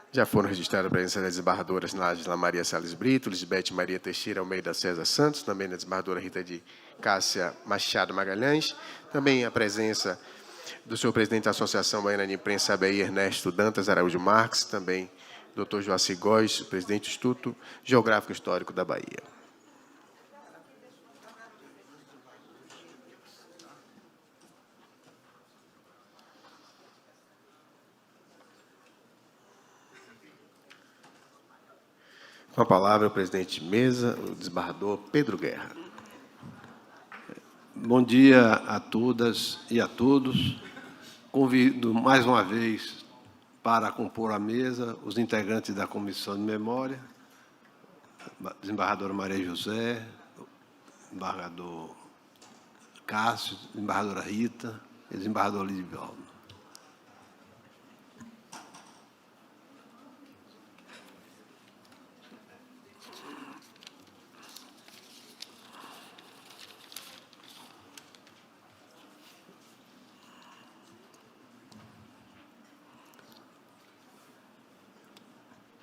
Já foram registradas a presença das desembargadoras Nájila Maria Salles Brito, Lisbeth Maria Teixeira Almeida César Santos, também da desembargadora Rita de Cássia Machado Magalhães, também a presença do senhor presidente da Associação Baiana de Imprensa, ABI, Ernesto Dantas Araújo Marques, também Dr. Joaci Góes, presidente do Instituto Geográfico Histórico da Bahia. Com a palavra, o presidente de mesa, o desembargador Pedro Guerra. Bom dia a todas e a todos. Convido mais uma vez para compor a mesa os integrantes da Comissão de Memória, desembargadora Maria José, desembargador Cássio, desembargadora Rita e desembargador Lidivaldo.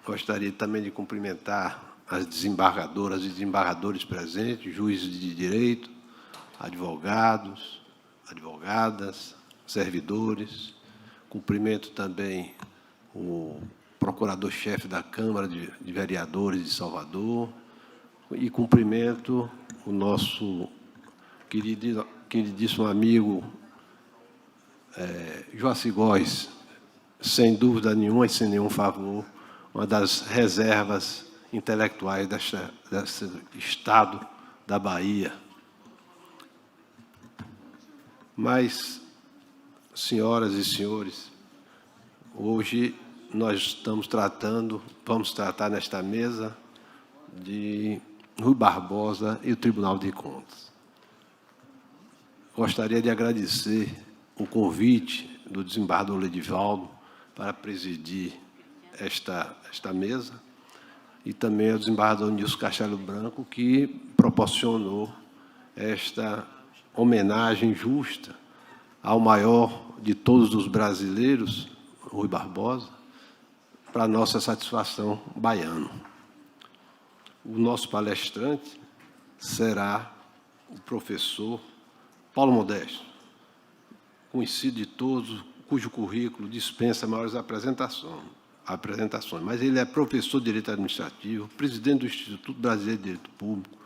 Gostaria também de cumprimentar as desembargadoras e desembargadores presentes, juízes de direito, advogados, advogadas, servidores. Cumprimento também o procurador-chefe da Câmara de Vereadores de Salvador e cumprimento o nosso queridíssimo amigo Joaci Góes, sem dúvida nenhuma e sem nenhum favor, uma das reservas intelectuais desse Estado da Bahia. Mas, senhoras e senhores, hoje nós vamos tratar nesta mesa de Rui Barbosa e o Tribunal de Contas. Gostaria de agradecer o convite do desembargador Lidivaldo para presidir esta mesa, e também ao desembargador Nilson Castelo Branco, que proporcionou esta homenagem justa ao maior de todos os brasileiros, Rui Barbosa, para nossa satisfação baiana. O nosso palestrante será o professor Paulo Modesto, conhecido de todos, cujo currículo dispensa maiores apresentações, mas ele é professor de Direito Administrativo, presidente do Instituto Brasileiro de Direito Público,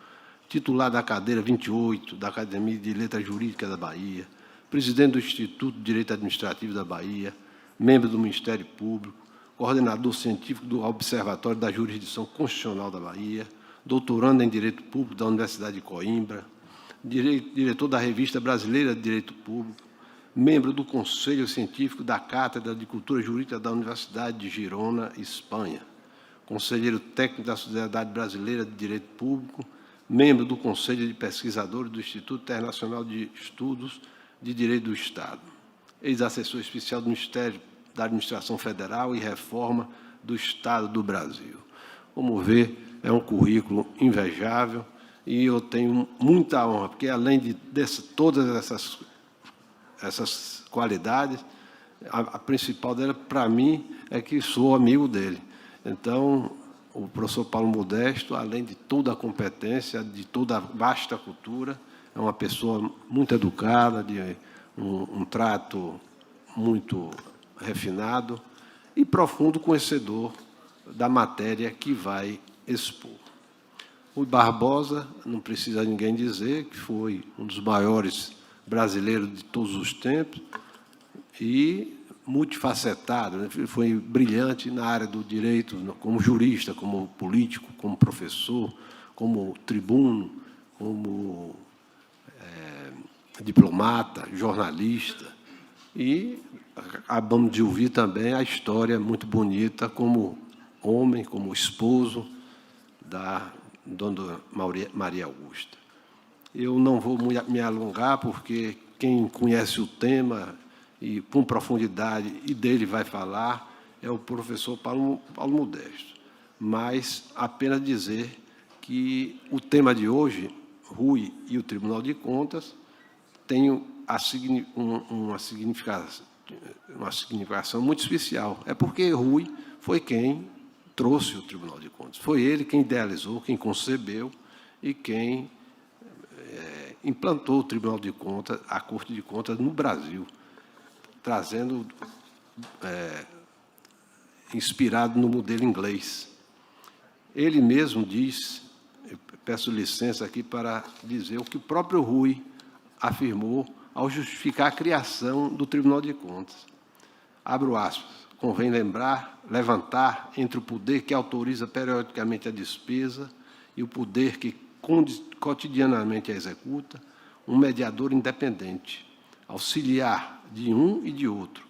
titular da cadeira 28 da Academia de Letras Jurídicas da Bahia, presidente do Instituto de Direito Administrativo da Bahia, membro do Ministério Público, coordenador científico do Observatório da Jurisdição Constitucional da Bahia, doutorando em Direito Público da Universidade de Coimbra, diretor da Revista Brasileira de Direito Público, membro do Conselho Científico da Cátedra de Cultura Jurídica da Universidade de Girona, Espanha, conselheiro técnico da Sociedade Brasileira de Direito Público, membro do Conselho de Pesquisadores do Instituto Internacional de Estudos de Direito do Estado, ex-assessor especial do Ministério da Administração Federal e Reforma do Estado do Brasil. Como vê, é um currículo invejável e eu tenho muita honra, porque além de todas essas qualidades, a principal dela, para mim, é que sou amigo dele. Então, o professor Paulo Modesto, além de toda a competência, de toda a vasta cultura, é uma pessoa muito educada, de um trato muito refinado e profundo conhecedor da matéria que vai expor. O Barbosa, não precisa ninguém dizer, que foi um dos maiores brasileiros de todos os tempos e multifacetado, né? Foi brilhante na área do direito, como jurista, como político, como professor, como tribuno, como diplomata, jornalista, e acabamos de ouvir também a história muito bonita como homem, como esposo da dona Maria Augusta. Eu não vou me alongar, porque quem conhece o tema e com profundidade, e dele vai falar, é o professor Paulo Modesto. Mas apenas dizer que o tema de hoje, Rui e o Tribunal de Contas, tem uma significação uma significação muito especial. É porque Rui foi quem trouxe o Tribunal de Contas. Foi ele quem idealizou, quem concebeu e quem implantou o Tribunal de Contas, a Corte de Contas no Brasil, trazendo, inspirado no modelo inglês. Ele mesmo diz, eu peço licença aqui para dizer o que o próprio Rui afirmou ao justificar a criação do Tribunal de Contas. Abro aspas. Convém levantar entre o poder que autoriza periodicamente a despesa e o poder que cotidianamente a executa, um mediador independente, auxiliar de um e de outro,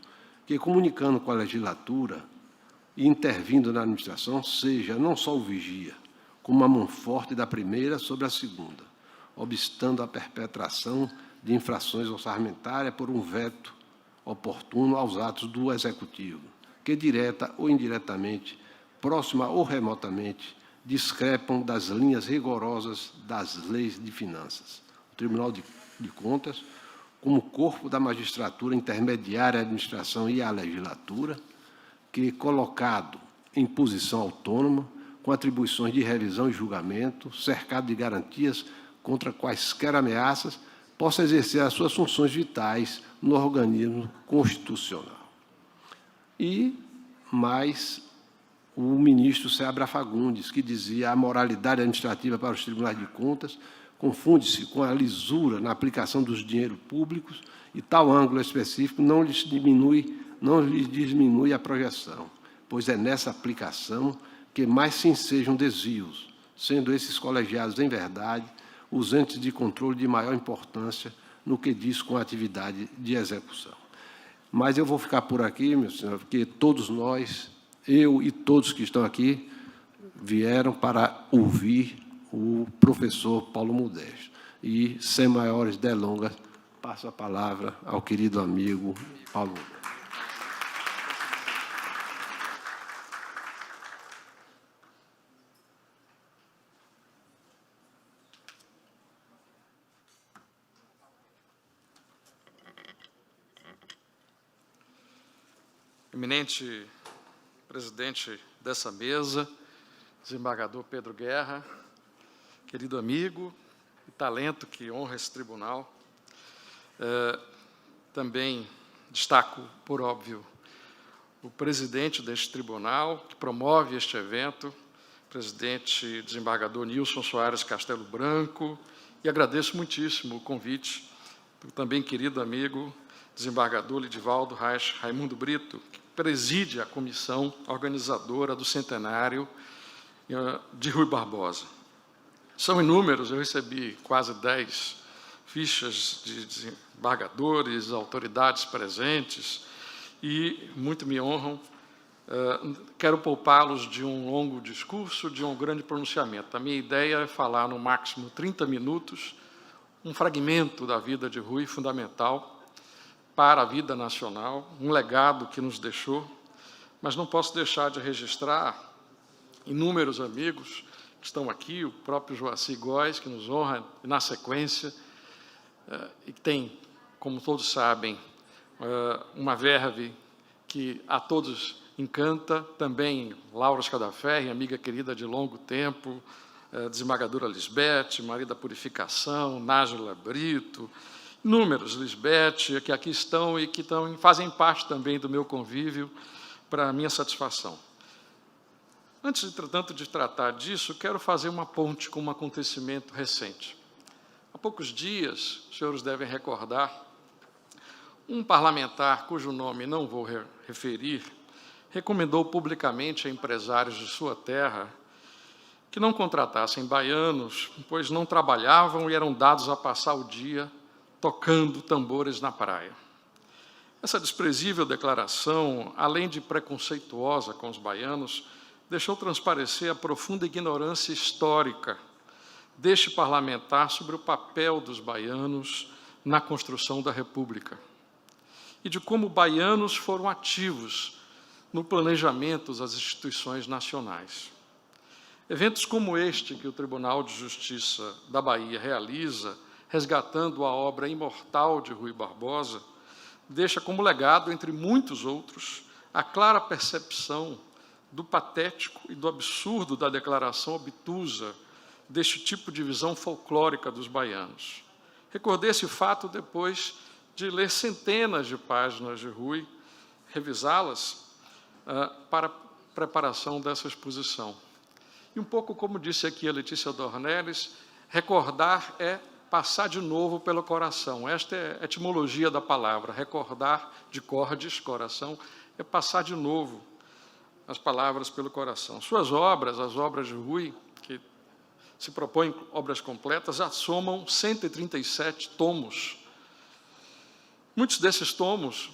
que, comunicando com a legislatura e intervindo na administração, seja não só o vigia, como a mão forte da primeira sobre a segunda, obstando a perpetração de infrações orçamentárias por um veto oportuno aos atos do Executivo, que, direta ou indiretamente, próxima ou remotamente, discrepam das linhas rigorosas das leis de finanças. O Tribunal de Contas, como corpo da magistratura intermediária à administração e à legislatura, que, colocado em posição autônoma, com atribuições de revisão e julgamento, cercado de garantias contra quaisquer ameaças, possa exercer as suas funções vitais no organismo constitucional. E mais o ministro Seabra Fagundes, que dizia: a moralidade administrativa para os tribunais de contas confunde-se com a lisura na aplicação dos dinheiros públicos e tal ângulo específico não lhes diminui a projeção, pois é nessa aplicação que mais se ensejam desvios, sendo esses colegiados, em verdade, os entes de controle de maior importância no que diz com a atividade de execução. Mas eu vou ficar por aqui, meu senhor, porque todos nós, eu e todos que estão aqui, vieram para ouvir o professor Paulo Modesto. E, sem maiores delongas, passo a palavra ao querido amigo Paulo Modesto. Eminente presidente dessa mesa, desembargador Pedro Guerra, querido amigo e talento que honra esse tribunal. Também destaco, por óbvio, o presidente deste tribunal, que promove este evento, presidente desembargador Nilson Soares Castelo Branco, e agradeço muitíssimo o convite do também querido amigo desembargador Lidivaldo Reis Raimundo Brito, que preside a comissão organizadora do centenário de Rui Barbosa. São inúmeros, eu recebi quase 10 fichas de desembargadores, autoridades presentes, e muito me honram. Quero poupá-los de um longo discurso, de um grande pronunciamento. A minha ideia é falar, no máximo 30 minutos, um fragmento da vida de Rui, fundamental para a vida nacional, um legado que nos deixou, mas não posso deixar de registrar inúmeros amigos que estão aqui, o próprio Joaci Góes, que nos honra na sequência, e que tem, como todos sabem, uma verve que a todos encanta, também Laura Scadaferri, amiga querida de longo tempo, desembargadora Lisbeth, Maria da Purificação, Nájila Brito, inúmeros, Lisbeth, que aqui estão e que fazem parte também do meu convívio, para a minha satisfação. Antes, entretanto, de tratar disso, quero fazer uma ponte com um acontecimento recente. Há poucos dias, os senhores devem recordar, um parlamentar, cujo nome não vou referir, recomendou publicamente a empresários de sua terra que não contratassem baianos, pois não trabalhavam e eram dados a passar o dia tocando tambores na praia. Essa desprezível declaração, além de preconceituosa com os baianos, deixou transparecer a profunda ignorância histórica deste parlamentar sobre o papel dos baianos na construção da República e de como baianos foram ativos no planejamento das instituições nacionais. Eventos como este que o Tribunal de Justiça da Bahia realiza, resgatando a obra imortal de Rui Barbosa, deixa como legado, entre muitos outros, a clara percepção do patético e do absurdo da declaração obtusa deste tipo de visão folclórica dos baianos. Recordei esse fato depois de ler centenas de páginas de Rui, revisá-las para a preparação dessa exposição. E um pouco como disse aqui a Letícia Dornelles, recordar é passar de novo pelo coração. Esta é a etimologia da palavra. Recordar, de cordes, coração, é passar de novo as palavras pelo coração. Suas obras, as obras de Rui, que se propõem obras completas, já somam 137 tomos. Muitos desses tomos,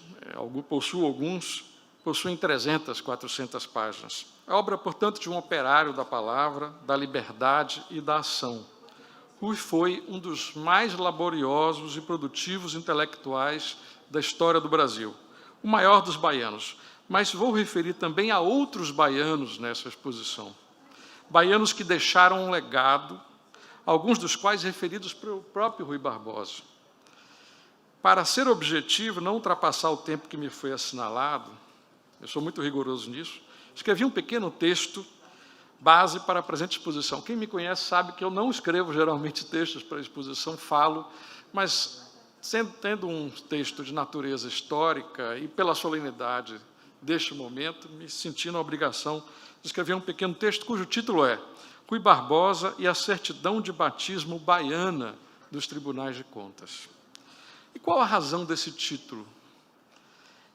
possuem 300, 400 páginas. A obra, portanto, de um operário da palavra, da liberdade e da ação. Rui foi um dos mais laboriosos e produtivos intelectuais da história do Brasil, o maior dos baianos, mas vou referir também a outros baianos nessa exposição. Baianos que deixaram um legado, alguns dos quais referidos pelo próprio Rui Barbosa. Para ser objetivo, não ultrapassar o tempo que me foi assinalado, eu sou muito rigoroso nisso, escrevi um pequeno texto base para a presente exposição. Quem me conhece sabe que eu não escrevo geralmente textos para a exposição, falo, mas tendo um texto de natureza histórica e pela solenidade deste momento, me senti na obrigação de escrever um pequeno texto cujo título é Rui Barbosa e a certidão de batismo baiana dos Tribunais de Contas. E qual a razão desse título?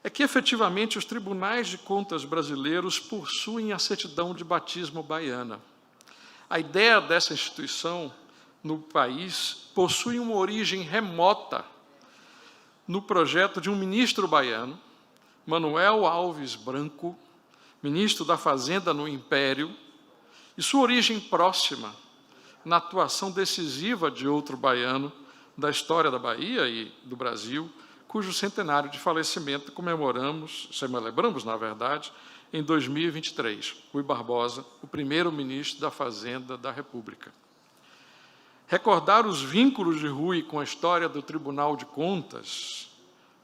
É que, efetivamente, os Tribunais de Contas brasileiros possuem a certidão de batismo baiana. A ideia dessa instituição no país possui uma origem remota no projeto de um ministro baiano, Manuel Alves Branco, ministro da Fazenda no Império, e sua origem próxima na atuação decisiva de outro baiano da história da Bahia e do Brasil, cujo centenário de falecimento celebramos, na verdade, em 2023, Rui Barbosa, o primeiro ministro da Fazenda da República. Recordar os vínculos de Rui com a história do Tribunal de Contas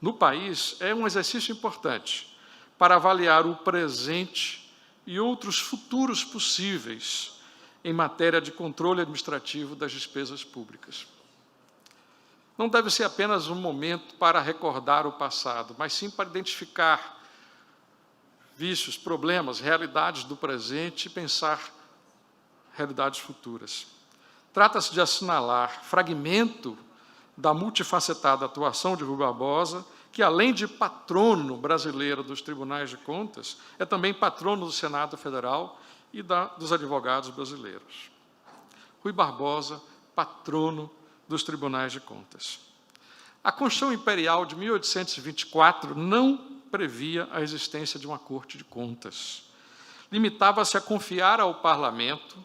no país é um exercício importante para avaliar o presente e outros futuros possíveis em matéria de controle administrativo das despesas públicas. Não deve ser apenas um momento para recordar o passado, mas sim para identificar vícios, problemas, realidades do presente e pensar realidades futuras. Trata-se de assinalar fragmento da multifacetada atuação de Rui Barbosa, que, além de patrono brasileiro dos Tribunais de Contas, é também patrono do Senado Federal e dos advogados brasileiros. Rui Barbosa, patrono dos Tribunais de Contas. A Constituição Imperial de 1824 não previa a existência de uma Corte de Contas. Limitava-se a confiar ao Parlamento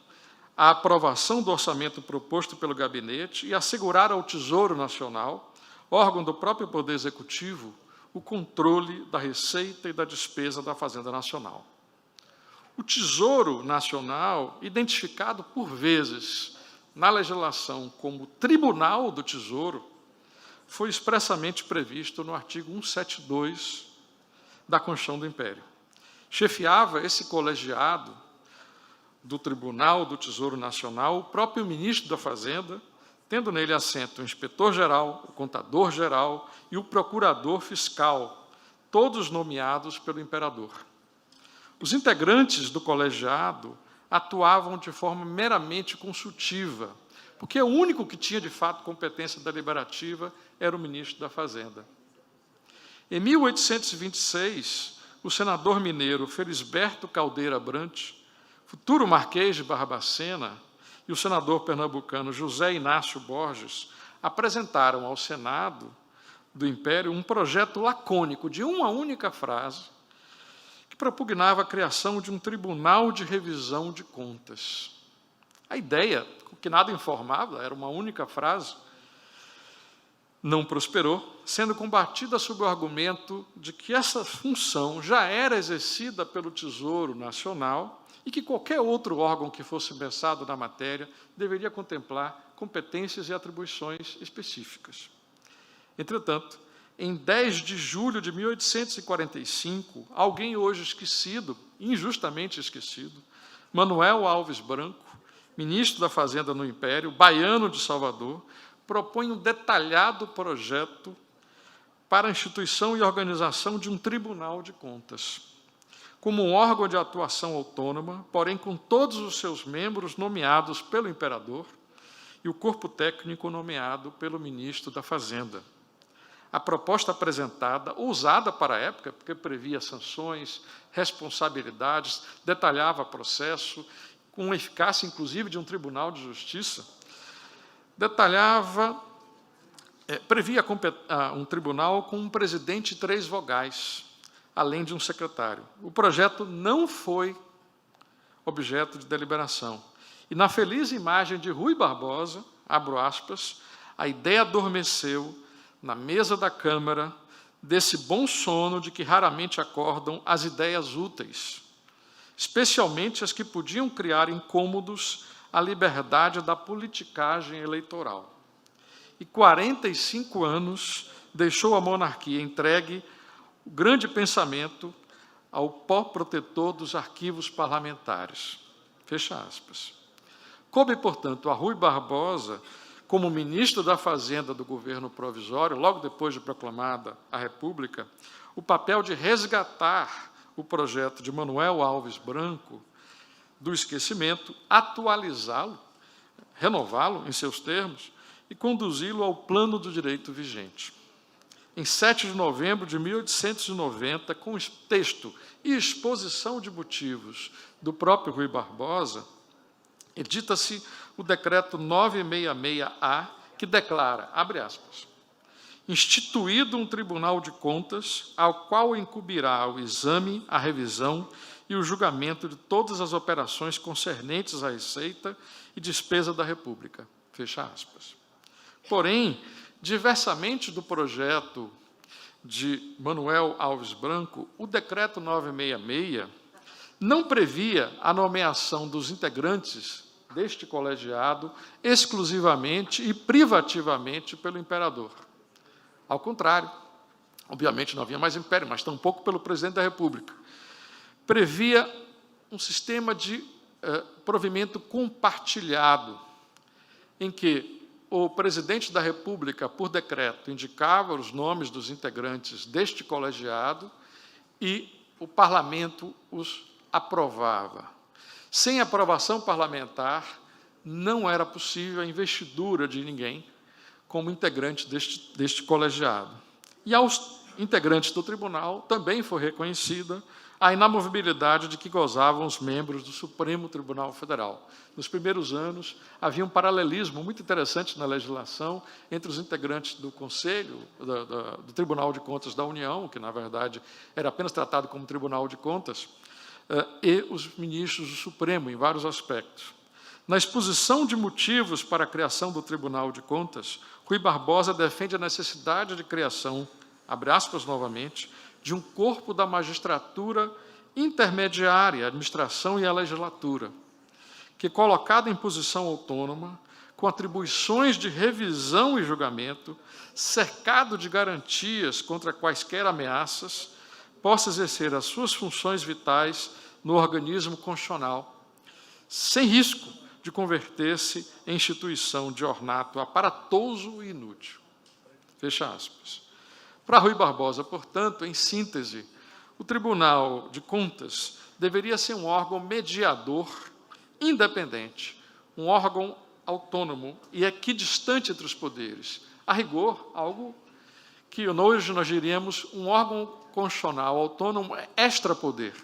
a aprovação do orçamento proposto pelo gabinete e assegurar ao Tesouro Nacional, órgão do próprio Poder Executivo, o controle da receita e da despesa da Fazenda Nacional. O Tesouro Nacional, identificado por vezes na legislação como Tribunal do Tesouro, foi expressamente previsto no artigo 172 da Constituição do Império. Chefiava esse colegiado do Tribunal do Tesouro Nacional o próprio ministro da Fazenda, tendo nele assento o inspetor-geral, o contador-geral e o procurador fiscal, todos nomeados pelo imperador. Os integrantes do colegiado atuavam de forma meramente consultiva, porque o único que tinha, de fato, competência deliberativa era o ministro da Fazenda. Em 1826, o senador mineiro Felisberto Caldeira Brant, futuro marquês de Barbacena, e o senador pernambucano José Inácio Borges apresentaram ao Senado do Império um projeto lacônico de uma única frase que propugnava a criação de um tribunal de revisão de contas. A ideia, que nada informava, era uma única frase, não prosperou, sendo combatida sob o argumento de que essa função já era exercida pelo Tesouro Nacional e que qualquer outro órgão que fosse versado na matéria deveria contemplar competências e atribuições específicas. Entretanto, em 10 de julho de 1845, alguém hoje esquecido, injustamente esquecido, Manuel Alves Branco, ministro da Fazenda no Império, baiano de Salvador, propõe um detalhado projeto para a instituição e organização de um Tribunal de Contas, como um órgão de atuação autônoma, porém com todos os seus membros nomeados pelo imperador e o corpo técnico nomeado pelo ministro da Fazenda. A proposta apresentada, ousada para a época, porque previa sanções, responsabilidades, detalhava processo, com eficácia, inclusive, de um tribunal de justiça, previa um tribunal com um presidente e 3 vogais, além de um secretário. O projeto não foi objeto de deliberação. E, na feliz imagem de Rui Barbosa, abro aspas, a ideia adormeceu na mesa da Câmara desse bom sono de que raramente acordam as ideias úteis, especialmente as que podiam criar incômodos à liberdade da politicagem eleitoral. E 45 anos deixou a monarquia entregue o grande pensamento ao pó protetor dos arquivos parlamentares. Fecha aspas. Coube, portanto, a Rui Barbosa, como ministro da Fazenda do governo provisório, logo depois de proclamada a República, o papel de resgatar o projeto de Manuel Alves Branco do esquecimento, atualizá-lo, renová-lo em seus termos e conduzi-lo ao plano do direito vigente. Em 7 de novembro de 1890, com texto e exposição de motivos do próprio Rui Barbosa, edita-se o decreto 966-A, que declara, abre aspas, instituído um Tribunal de Contas, ao qual incumbirá o exame, a revisão e o julgamento de todas as operações concernentes à receita e despesa da República. Fecha aspas. Porém, diversamente do projeto de Manuel Alves Branco, o decreto 966 não previa a nomeação dos integrantes deste colegiado exclusivamente e privativamente pelo imperador. Ao contrário, obviamente não havia mais império, mas tampouco pelo presidente da República. Previa um sistema de provimento compartilhado, em que o presidente da República, por decreto, indicava os nomes dos integrantes deste colegiado e o parlamento os aprovava. Sem aprovação parlamentar, não era possível a investidura de ninguém como integrante deste colegiado. E aos integrantes do tribunal também foi reconhecida a inamovibilidade de que gozavam os membros do Supremo Tribunal Federal. Nos primeiros anos, havia um paralelismo muito interessante na legislação entre os integrantes do Conselho, do Tribunal de Contas da União, que, na verdade, era apenas tratado como Tribunal de Contas, e os ministros do Supremo, em vários aspectos. Na exposição de motivos para a criação do Tribunal de Contas, Rui Barbosa defende a necessidade de criação, abre aspas novamente, de um corpo da magistratura intermediária, a administração e a legislatura, que, colocado em posição autônoma, com atribuições de revisão e julgamento, cercado de garantias contra quaisquer ameaças, possa exercer as suas funções vitais no organismo constitucional, sem risco de converter-se em instituição de ornato aparatoso e inútil. Fecha aspas. Para Rui Barbosa, portanto, em síntese, o Tribunal de Contas deveria ser um órgão mediador, independente, um órgão autônomo e equidistante entre os poderes. A rigor, algo que hoje nós diríamos um órgão constitucional autônomo extrapoder,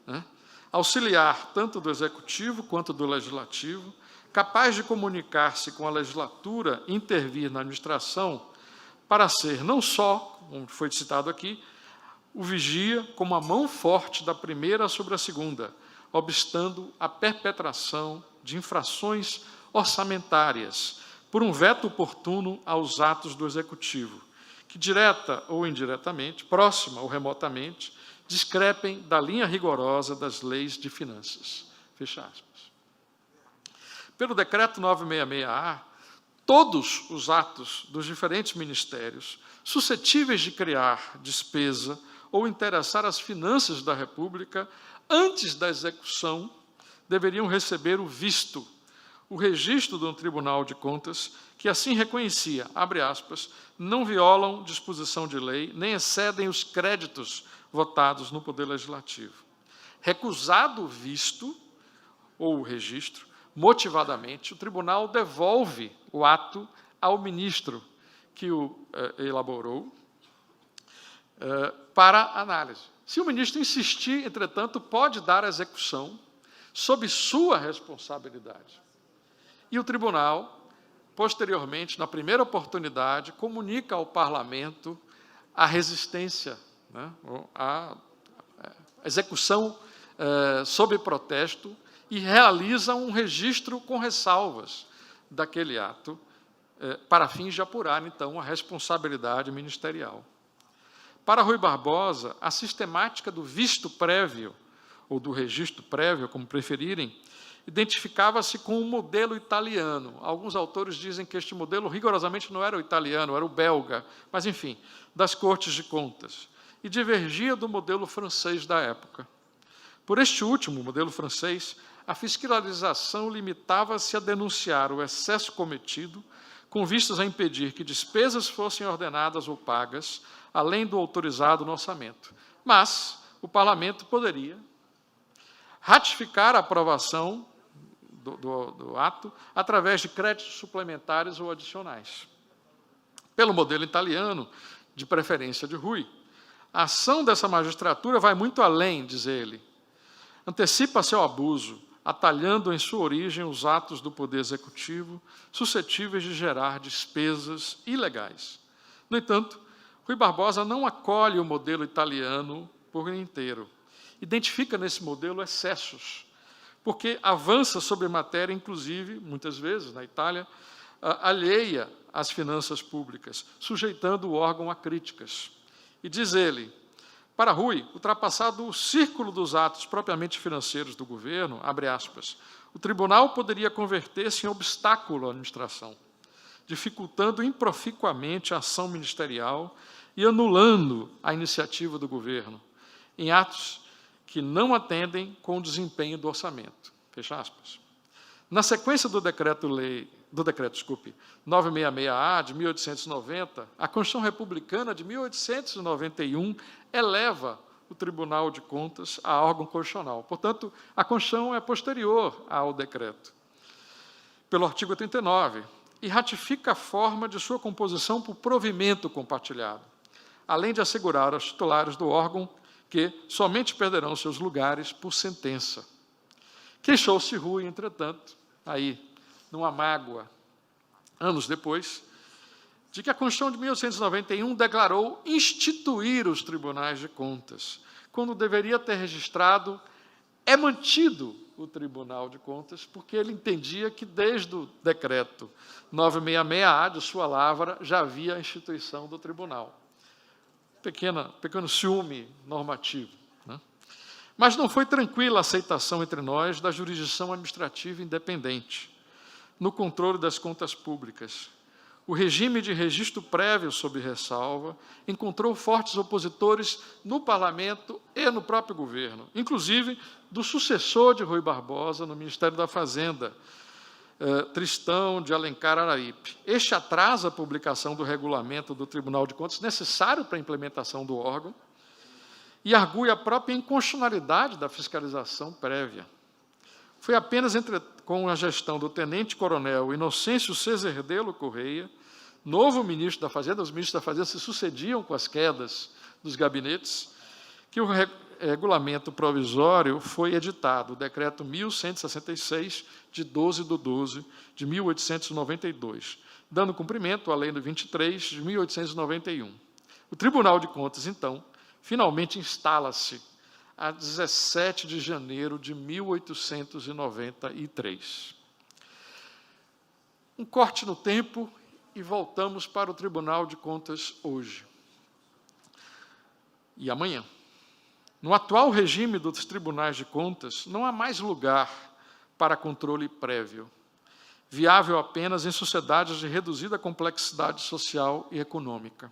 né? Auxiliar tanto do Executivo quanto do Legislativo, capaz de comunicar-se com a legislatura e intervir na administração para ser não só, como foi citado aqui, o vigia como a mão forte da primeira sobre a segunda, obstando a perpetração de infrações orçamentárias por um veto oportuno aos atos do Executivo, que, direta ou indiretamente, próxima ou remotamente, discrepem da linha rigorosa das leis de finanças. Fecha aspas. Pelo decreto 966-A, todos os atos dos diferentes ministérios suscetíveis de criar despesa ou interessar as finanças da República, antes da execução, deveriam receber o visto, o registro do Tribunal de Contas, que assim reconhecia, abre aspas, não violam disposição de lei, nem excedem os créditos votados no Poder Legislativo. Recusado o visto ou o registro, motivadamente, o tribunal devolve o ato ao ministro que o elaborou para análise. Se o ministro insistir, entretanto, pode dar a execução sob sua responsabilidade. E o tribunal, posteriormente, na primeira oportunidade, comunica ao parlamento a resistência, né, a execução sob protesto e realiza um registro com ressalvas daquele ato, para fins de apurar, então, a responsabilidade ministerial. Para Rui Barbosa, a sistemática do visto prévio, ou do registro prévio, como preferirem, identificava-se com um modelo italiano. Alguns autores dizem que este modelo rigorosamente não era o italiano, era o belga, mas, enfim, das Cortes de Contas, e divergia do modelo francês da época. Por este último, modelo francês, a fiscalização limitava-se a denunciar o excesso cometido, com vistas a impedir que despesas fossem ordenadas ou pagas, além do autorizado no orçamento. Mas o parlamento poderia ratificar a aprovação do ato através de créditos suplementares ou adicionais. Pelo modelo italiano, de preferência de Rui, a ação dessa magistratura vai muito além, diz ele. Antecipa-se ao abuso, atalhando em sua origem os atos do Poder Executivo, suscetíveis de gerar despesas ilegais. No entanto, Rui Barbosa não acolhe o modelo italiano por inteiro. Identifica nesse modelo excessos, porque avança sobre matéria, inclusive, muitas vezes, na Itália, alheia às finanças públicas, sujeitando o órgão a críticas. E diz ele, para Rui, ultrapassado o círculo dos atos propriamente financeiros do governo, abre aspas, o tribunal poderia converter-se em obstáculo à administração, dificultando improficuamente a ação ministerial e anulando a iniciativa do governo, em atos que não atendem com o desempenho do orçamento. Fecha aspas. Na sequência do decreto 966-A de 1890, a Constituição Republicana de 1891 eleva o Tribunal de Contas a órgão constitucional. Portanto, a Constituição é posterior ao decreto, pelo artigo 89, e ratifica a forma de sua composição por provimento compartilhado, além de assegurar aos titulares do órgão que somente perderão seus lugares por sentença. Queixou-se Rui, entretanto, aí, numa mágoa, anos depois, de que a Constituição de 1891 declarou instituir os tribunais de contas, quando deveria ter registrado é mantido o Tribunal de Contas, porque ele entendia que desde o decreto 966-A de sua lavra já havia a instituição do tribunal. Pequeno ciúme normativo. Né? Mas não foi tranquila a aceitação entre nós da jurisdição administrativa independente, no controle das contas públicas. O regime de registro prévio sob ressalva encontrou fortes opositores no parlamento e no próprio governo, inclusive do sucessor de Rui Barbosa no Ministério da Fazenda, Tristão de Alencar Araripe. Este atrasa a publicação do regulamento do Tribunal de Contas necessário para a implementação do órgão e argui a própria inconstitucionalidade da fiscalização prévia. Foi apenas com a gestão do tenente-coronel Inocêncio Cezerdelo Correia, novo ministro da Fazenda, os ministros da Fazenda se sucediam com as quedas dos gabinetes, que o regulamento provisório foi editado, o decreto 1166, de 12/12 de 1892, dando cumprimento à lei do 23 de 1891. O Tribunal de Contas, então, finalmente instala-se a 17 de janeiro de 1893. Um corte no tempo e voltamos para o Tribunal de Contas hoje. E amanhã. No atual regime dos tribunais de contas, não há mais lugar para controle prévio, viável apenas em sociedades de reduzida complexidade social e econômica.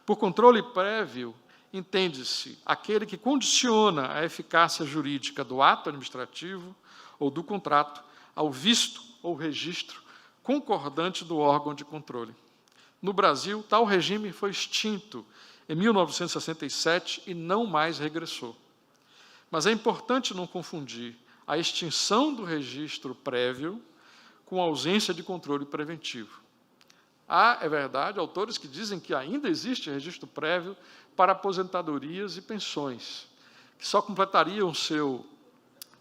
Por controle prévio, entende-se aquele que condiciona a eficácia jurídica do ato administrativo ou do contrato ao visto ou registro concordante do órgão de controle. No Brasil, tal regime foi extinto em 1967 e não mais regressou. Mas é importante não confundir a extinção do registro prévio com a ausência de controle preventivo. Há, é verdade, autores que dizem que ainda existe registro prévio para aposentadorias e pensões, que só completariam seu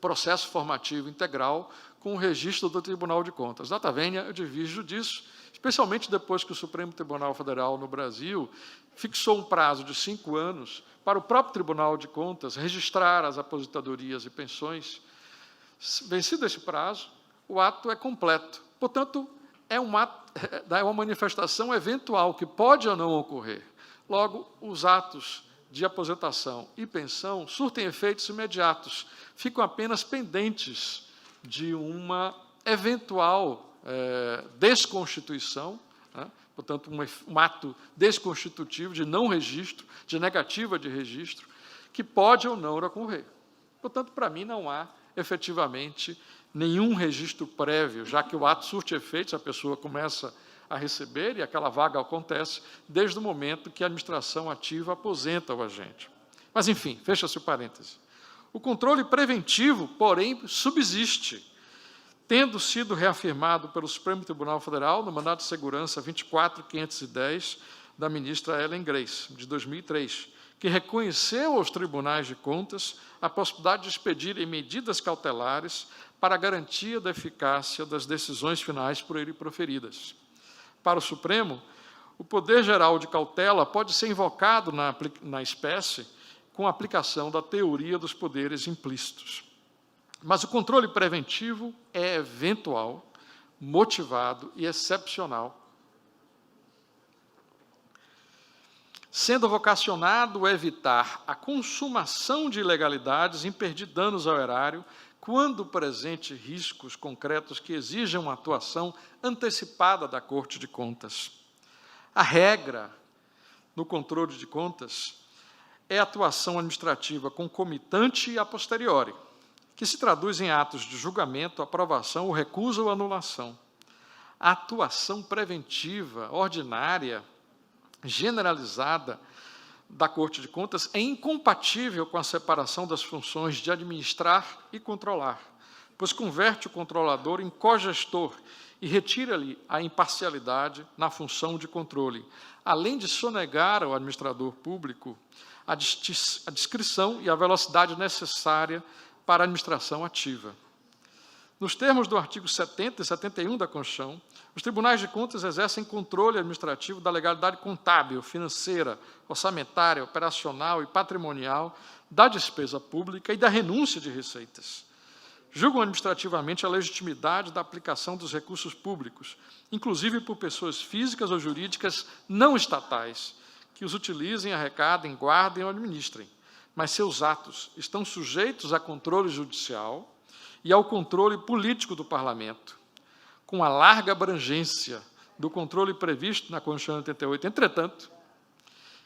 processo formativo integral com o registro do Tribunal de Contas. Data vênia, eu divirjo disso, especialmente depois que o Supremo Tribunal Federal no Brasil fixou um prazo de 5 anos para o próprio Tribunal de Contas registrar as aposentadorias e pensões. Vencido esse prazo, o ato é completo. Portanto, é uma manifestação eventual que pode ou não ocorrer. Logo, os atos de aposentação e pensão surtem efeitos imediatos, ficam apenas pendentes de uma eventual desconstituição, né? Portanto, um ato desconstitutivo de não registro, de negativa de registro, que pode ou não ocorrer. Portanto, para mim, não há efetivamente nenhum registro prévio, já que o ato surte efeitos, a pessoa começa a receber e aquela vaga acontece desde o momento que a administração ativa aposenta o agente. Mas, enfim, fecha-se o parêntese. O controle preventivo, porém, subsiste, tendo sido reafirmado pelo Supremo Tribunal Federal no Mandado de Segurança 24510 da ministra Ellen Grace, de 2003, que reconheceu aos tribunais de contas a possibilidade de expedirem medidas cautelares para a garantia da eficácia das decisões finais por ele proferidas. Para o Supremo, o poder geral de cautela pode ser invocado na espécie com a aplicação da teoria dos poderes implícitos. Mas o controle preventivo é eventual, motivado e excepcional, sendo vocacionado a evitar a consumação de ilegalidades e impedir danos ao erário quando presente riscos concretos que exijam uma atuação antecipada da Corte de Contas. A regra no controle de contas é a atuação administrativa concomitante e a posteriori, que se traduz em atos de julgamento, aprovação, ou recusa ou anulação. A atuação preventiva, ordinária, generalizada da Corte de Contas é incompatível com a separação das funções de administrar e controlar, pois converte o controlador em cogestor e retira-lhe a imparcialidade na função de controle, além de sonegar ao administrador público a discrição e a velocidade necessária para a administração ativa. Nos termos do artigo 70 e 71 da Constituição, os tribunais de contas exercem controle administrativo da legalidade contábil, financeira, orçamentária, operacional e patrimonial da despesa pública e da renúncia de receitas. Julgam administrativamente a legitimidade da aplicação dos recursos públicos, inclusive por pessoas físicas ou jurídicas não estatais, que os utilizem, arrecadem, guardem ou administrem, mas seus atos estão sujeitos a controle judicial e ao controle político do Parlamento, com a larga abrangência do controle previsto na Constituição de 88. Entretanto,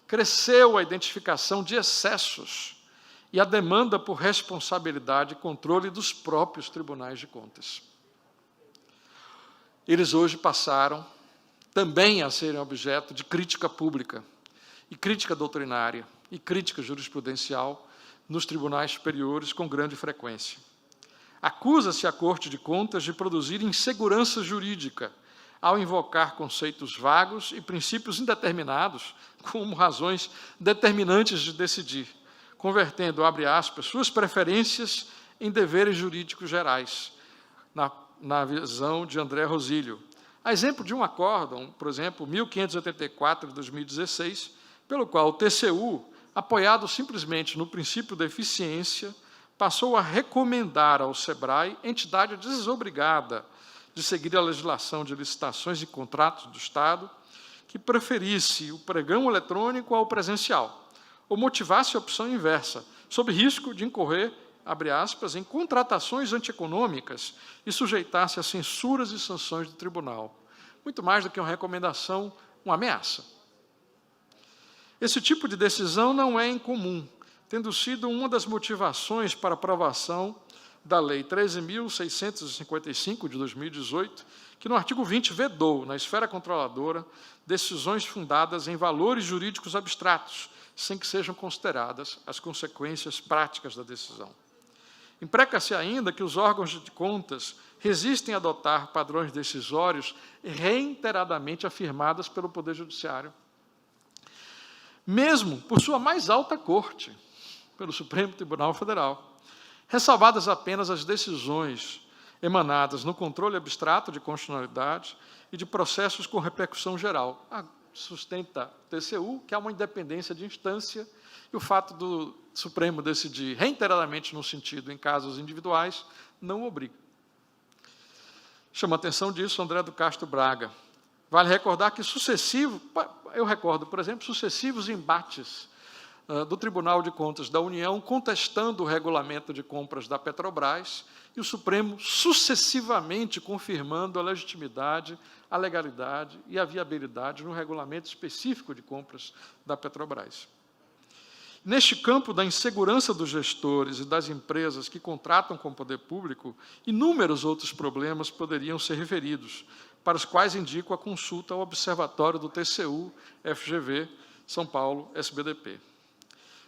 cresceu a identificação de excessos e a demanda por responsabilidade e controle dos próprios tribunais de contas. Eles hoje passaram também a serem objeto de crítica pública, e crítica doutrinária, e crítica jurisprudencial nos tribunais superiores com grande frequência. Acusa-se a Corte de Contas de produzir insegurança jurídica ao invocar conceitos vagos e princípios indeterminados como razões determinantes de decidir, convertendo, abre aspas, suas preferências em deveres jurídicos gerais, na visão de André Rosílio. A exemplo de um acórdão, por exemplo, 1584 de 2016, pelo qual o TCU, apoiado simplesmente no princípio da eficiência, passou a recomendar ao SEBRAE, entidade desobrigada de seguir a legislação de licitações e contratos do Estado, que preferisse o pregão eletrônico ao presencial, ou motivasse a opção inversa, sob risco de incorrer abre aspas, em contratações antieconômicas e sujeitar-se a censuras e sanções do tribunal. Muito mais do que uma recomendação, uma ameaça. Esse tipo de decisão não é incomum, tendo sido uma das motivações para a aprovação da Lei 13.655, de 2018, que no artigo 20 vedou, na esfera controladora, decisões fundadas em valores jurídicos abstratos, sem que sejam consideradas as consequências práticas da decisão. Impreca-se ainda que os órgãos de contas resistem a adotar padrões decisórios reiteradamente afirmados pelo Poder Judiciário, mesmo por sua mais alta corte, pelo Supremo Tribunal Federal, ressalvadas apenas as decisões emanadas no controle abstrato de constitucionalidade e de processos com repercussão geral. Sustenta o TCU, que há uma independência de instância, e o fato do Supremo decidir reiteradamente no sentido em casos individuais não obriga. Chama a atenção disso André do Castro Braga. Vale recordar que eu recordo, por exemplo, sucessivos embates do Tribunal de Contas da União contestando o regulamento de compras da Petrobras e o Supremo sucessivamente confirmando a legitimidade, a legalidade e a viabilidade no regulamento específico de compras da Petrobras. Neste campo da insegurança dos gestores e das empresas que contratam com o poder público, inúmeros outros problemas poderiam ser referidos, para os quais indico a consulta ao Observatório do TCU, FGV, São Paulo, SBDP.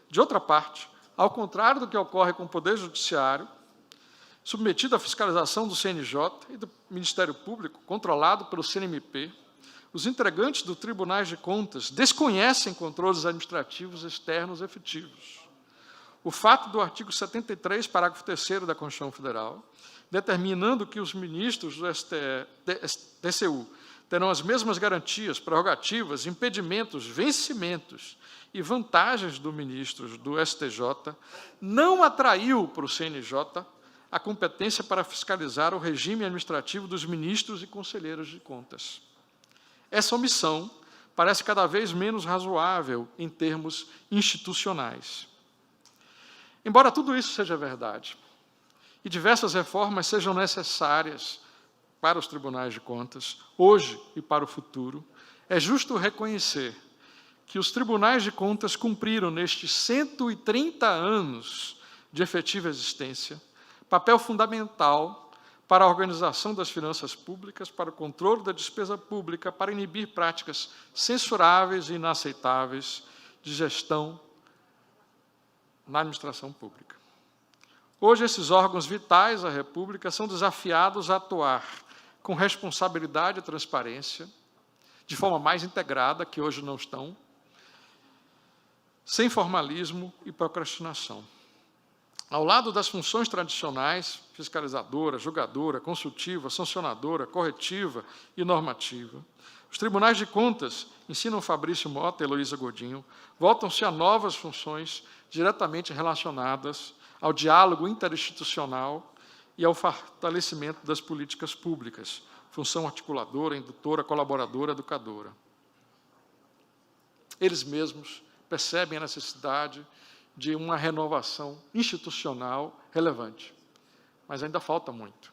De outra parte, ao contrário do que ocorre com o Poder Judiciário, submetido à fiscalização do CNJ e do Ministério Público, controlado pelo CNMP, os integrantes dos tribunais de contas desconhecem controles administrativos externos efetivos. O fato do artigo 73, parágrafo 3º da Constituição Federal, determinando que os ministros do TCU terão as mesmas garantias, prerrogativas, impedimentos, vencimentos e vantagens dos ministros do STJ, não atraiu para o CNJ a competência para fiscalizar o regime administrativo dos ministros e conselheiros de contas. Essa omissão parece cada vez menos razoável em termos institucionais. Embora tudo isso seja verdade, e diversas reformas sejam necessárias para os tribunais de contas, hoje e para o futuro, é justo reconhecer que os tribunais de contas cumpriram, nestes 130 anos de efetiva existência, papel fundamental para a organização das finanças públicas, para o controle da despesa pública, para inibir práticas censuráveis e inaceitáveis de gestão na administração pública. Hoje, esses órgãos vitais da República são desafiados a atuar com responsabilidade e transparência, de forma mais integrada, que hoje não estão, sem formalismo e procrastinação. Ao lado das funções tradicionais, fiscalizadora, julgadora, consultiva, sancionadora, corretiva e normativa, os tribunais de contas, ensinam Fabrício Mota e Heloísa Godinho, voltam-se a novas funções diretamente relacionadas ao diálogo interinstitucional e ao fortalecimento das políticas públicas, função articuladora, indutora, colaboradora, educadora. Eles mesmos percebem a necessidade de uma renovação institucional relevante, mas ainda falta muito.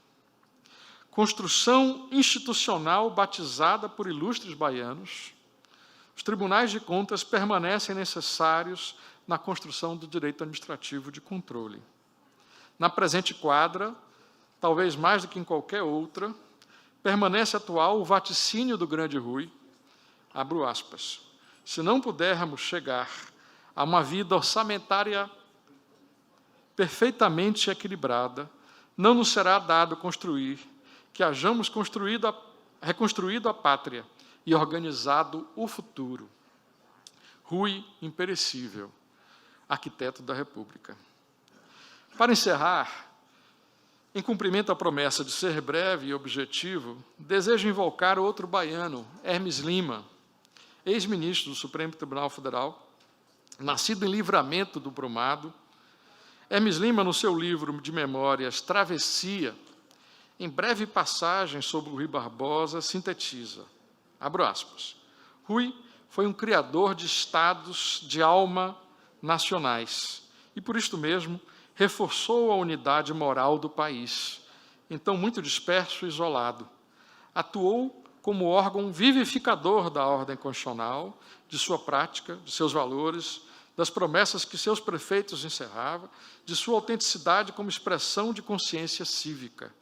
Construção institucional batizada por ilustres baianos, os tribunais de contas permanecem necessários na construção do direito administrativo de controle. Na presente quadra, talvez mais do que em qualquer outra, permanece atual o vaticínio do grande Rui, abro aspas, se não pudermos chegar a uma vida orçamentária perfeitamente equilibrada, não nos será dado construir, que hajamos reconstruído a pátria e organizado o futuro. Rui imperecível, arquiteto da República. Para encerrar, em cumprimento à promessa de ser breve e objetivo, desejo invocar outro baiano, Hermes Lima, ex-ministro do Supremo Tribunal Federal, nascido em Livramento do Brumado. Hermes Lima, no seu livro de memórias Travessia, em breve passagem sobre o Rui Barbosa, sintetiza, abro aspas, Rui foi um criador de estados de alma nacionais e, por isto mesmo, reforçou a unidade moral do país, então muito disperso e isolado. Atuou como órgão vivificador da ordem constitucional, de sua prática, de seus valores, das promessas que seus prefeitos encerravam, de sua autenticidade como expressão de consciência cívica.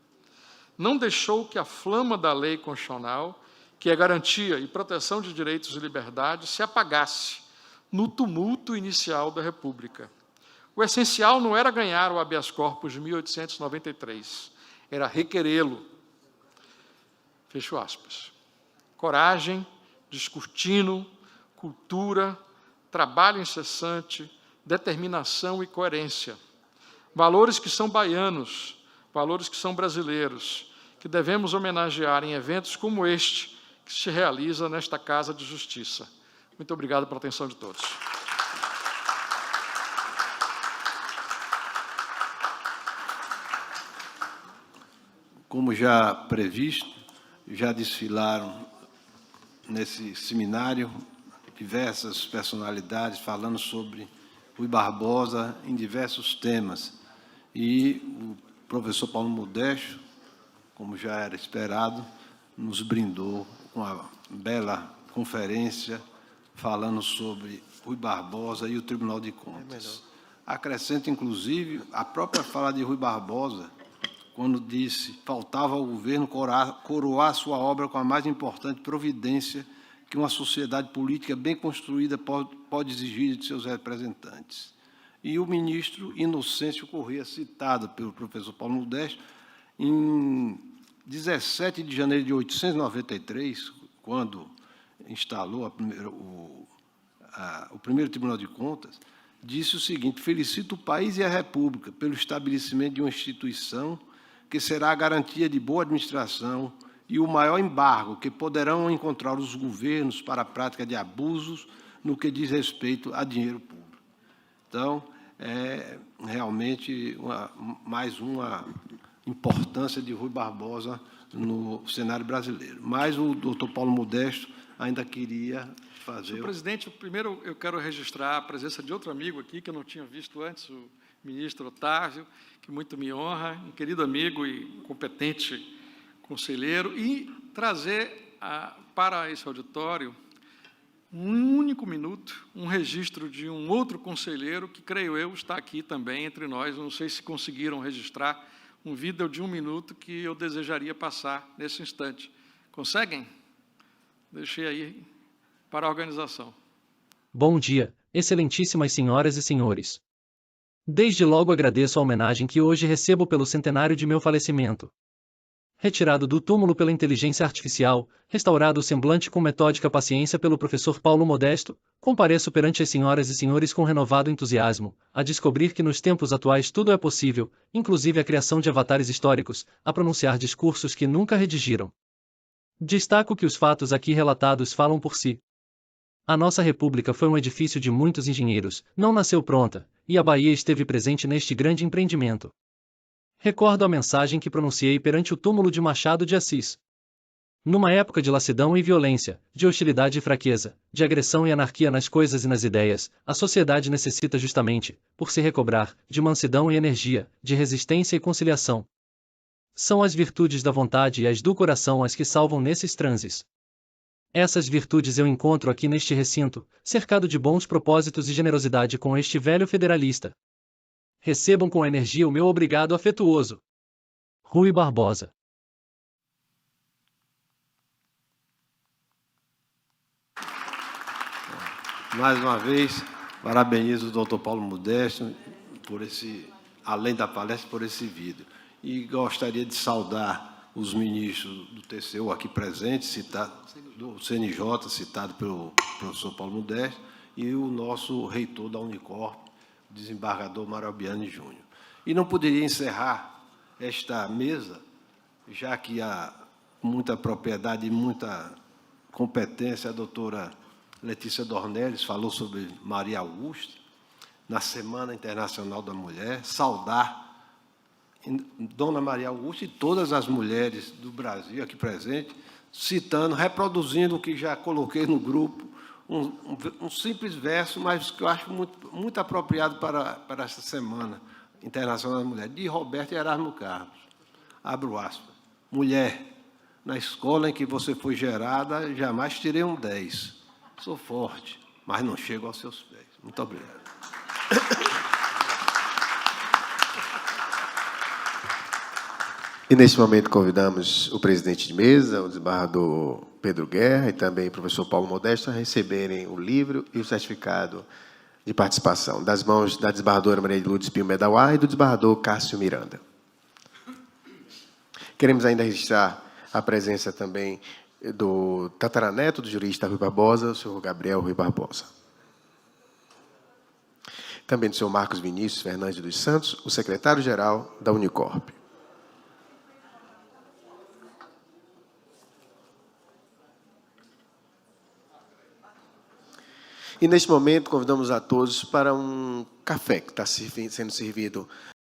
Não deixou que a flama da lei constitucional, que é garantia e proteção de direitos e liberdades, se apagasse no tumulto inicial da República. O essencial não era ganhar o habeas corpus de 1893, era requerê-lo. Fecho aspas. Coragem, descortino, cultura, trabalho incessante, determinação e coerência. Valores que são baianos, valores que são brasileiros, que devemos homenagear em eventos como este, que se realiza nesta Casa de Justiça. Muito obrigado pela atenção de todos. Como já previsto, já desfilaram nesse seminário diversas personalidades falando sobre Rui Barbosa em diversos temas. E o professor Paulo Modesto, como já era esperado, nos brindou com uma bela conferência falando sobre Rui Barbosa e o Tribunal de Contas. Acrescento, inclusive, a própria fala de Rui Barbosa, quando disse: faltava ao governo coroar sua obra com a mais importante providência que uma sociedade política bem construída pode exigir de seus representantes. E o ministro Inocêncio Corrêa, citado pelo professor Paulo Modesto, em 17 de janeiro de 1893, quando instalou o primeiro Tribunal de Contas, disse o seguinte: felicito o país e a República pelo estabelecimento de uma instituição que será a garantia de boa administração e o maior embargo que poderão encontrar os governos para a prática de abusos no que diz respeito a dinheiro público. Então, é realmente mais uma importância de Rui Barbosa no cenário brasileiro. Mas o doutor Paulo Modesto ainda queria fazer... Senhor presidente, primeiro eu quero registrar a presença de outro amigo aqui, que eu não tinha visto antes, o ministro Otávio, que muito me honra, um querido amigo e competente conselheiro, e trazer para esse auditório um único minuto, um registro de um outro conselheiro que, creio eu, está aqui também entre nós. Não sei se conseguiram registrar um vídeo de 1 minuto que eu desejaria passar nesse instante. Conseguem? Deixei aí para a organização. Bom dia, excelentíssimas senhoras e senhores. Desde logo agradeço a homenagem que hoje recebo pelo centenário de meu falecimento. Retirado do túmulo pela inteligência artificial, restaurado o semblante com metódica paciência pelo professor Paulo Modesto, compareço perante as senhoras e senhores com renovado entusiasmo, a descobrir que nos tempos atuais tudo é possível, inclusive a criação de avatares históricos, a pronunciar discursos que nunca redigiram. Destaco que os fatos aqui relatados falam por si. A nossa república foi um edifício de muitos engenheiros, não nasceu pronta, e a Bahia esteve presente neste grande empreendimento. Recordo a mensagem que pronunciei perante o túmulo de Machado de Assis. Numa época de lassidão e violência, de hostilidade e fraqueza, de agressão e anarquia nas coisas e nas ideias, a sociedade necessita justamente, por se recobrar, de mansidão e energia, de resistência e conciliação. São as virtudes da vontade e as do coração as que salvam nesses transes. Essas virtudes eu encontro aqui neste recinto, cercado de bons propósitos e generosidade com este velho federalista. Recebam com energia o meu obrigado afetuoso. Rui Barbosa. Mais uma vez, parabenizo o doutor Paulo Modesto por além da palestra, por esse vídeo. E gostaria de saudar os ministros do TCU aqui presentes, do CNJ, citado pelo professor Paulo Modesto, e o nosso reitor da Unicorp, desembargador Mário Albiani Júnior. E não poderia encerrar esta mesa, já que há muita propriedade e muita competência, a doutora Letícia Dornelles falou sobre Maria Augusta, na Semana Internacional da Mulher, saudar Dona Maria Augusta e todas as mulheres do Brasil aqui presentes, citando, reproduzindo o que já coloquei no grupo, um simples verso, mas que eu acho muito apropriado para essa semana, Internacional da Mulher, de Roberto Erasmo Carlos. Abro aspas. Mulher, na escola em que você foi gerada, jamais tirei um 10. Sou forte, mas não chego aos seus pés. Muito obrigado. E, neste momento, convidamos o presidente de mesa, o desembargador Pedro Guerra, e também o professor Paulo Modesto, a receberem o livro e o certificado de participação, das mãos da desembargadora Maria de Lourdes Pio Medauá e do desembargador Cássio Miranda. Queremos ainda registrar a presença também do tataraneto do jurista Rui Barbosa, o senhor Gabriel Rui Barbosa. Também do senhor Marcos Vinícius Fernandes dos Santos, o secretário-geral da Unicorp. E, neste momento, convidamos a todos para um café que está sendo servido